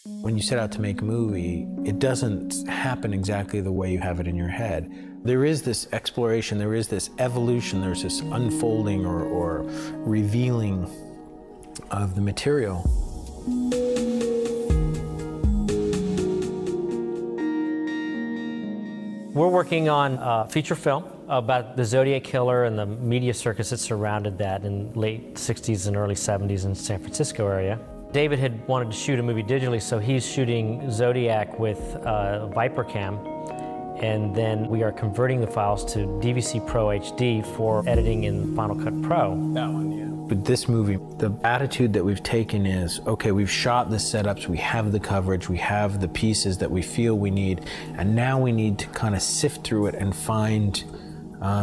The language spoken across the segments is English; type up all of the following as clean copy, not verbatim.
When you set out to make a movie, it doesn't happen exactly the way you have it in your head. There is this exploration, there is this evolution, there's this unfolding or revealing of the material. We're working on a feature film about the Zodiac Killer and the media circus that surrounded that in late 60s and early 70s in the San Francisco area. David had wanted to shoot a movie digitally, so he's shooting Zodiac with Viper Cam, and then we are converting the files to DVC Pro HD for editing in Final Cut Pro. That one, yeah. With this movie, the attitude that we've taken is, okay, we've shot the setups, we have the coverage, we have the pieces that we feel we need, and now we need to kind of sift through it and find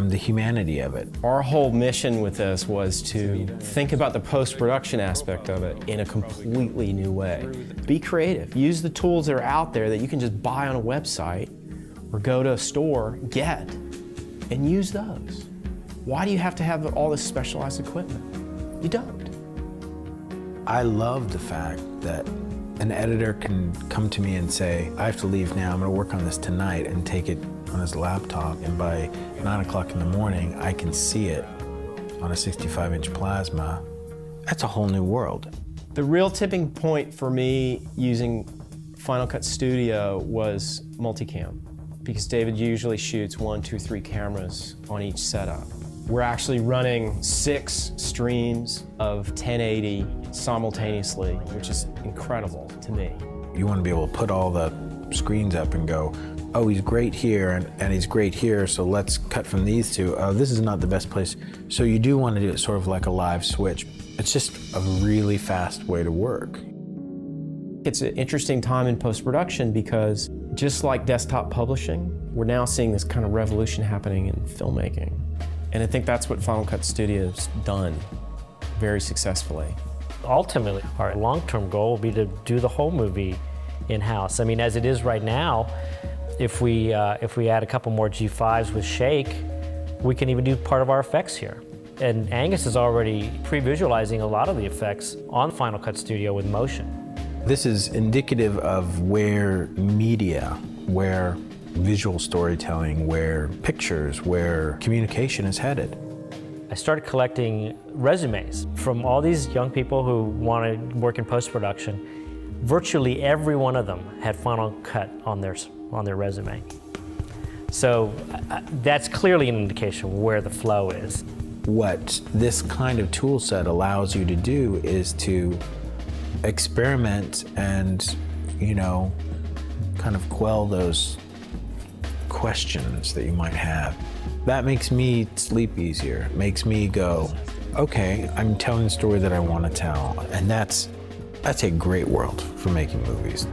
the humanity of it. Our whole mission with this was to think about the post-production aspect of it in a completely new way. Be creative. Use the tools that are out there that you can just buy on a website or go to a store, get, and use those. Why do you have to have all this specialized equipment? You don't. I love the fact that an editor can come to me and say, I have to leave now, I'm going to work on this tonight, and take it on his laptop, and by 9 o'clock in the morning, I can see it on a 65-inch plasma. That's a whole new world. The real tipping point for me using Final Cut Studio was multicam, because David usually shoots 1, 2, 3 cameras on each setup. We're actually running 6 streams of 1080 simultaneously, which is incredible to me. You want to be able to put all the screens up and go, oh, he's great here, and he's great here, so let's cut from these two. Oh, this is not the best place. So you do want to do it sort of like a live switch. It's just a really fast way to work. It's an interesting time in post-production because just like desktop publishing, we're now seeing this kind of revolution happening in filmmaking. And I think that's what Final Cut Studio's done very successfully. Ultimately, our long-term goal will be to do the whole movie in-house. I mean, as it is right now, if we add a couple more G5s with Shake, we can even do part of our effects here. And Angus is already pre-visualizing a lot of the effects on Final Cut Studio with motion. This is indicative of where media, where visual storytelling, where pictures, where communication is headed. I started collecting resumes from all these young people who want to work in post-production. Virtually every one of them had Final Cut on their resume. So that's clearly an indication of where the flow is. What this kind of tool set allows you to do is to experiment and, you know, kind of quell those questions that you might have. That makes me sleep easier. It makes me go, okay, I'm telling the story that I want to tell. And that's a great world for making movies.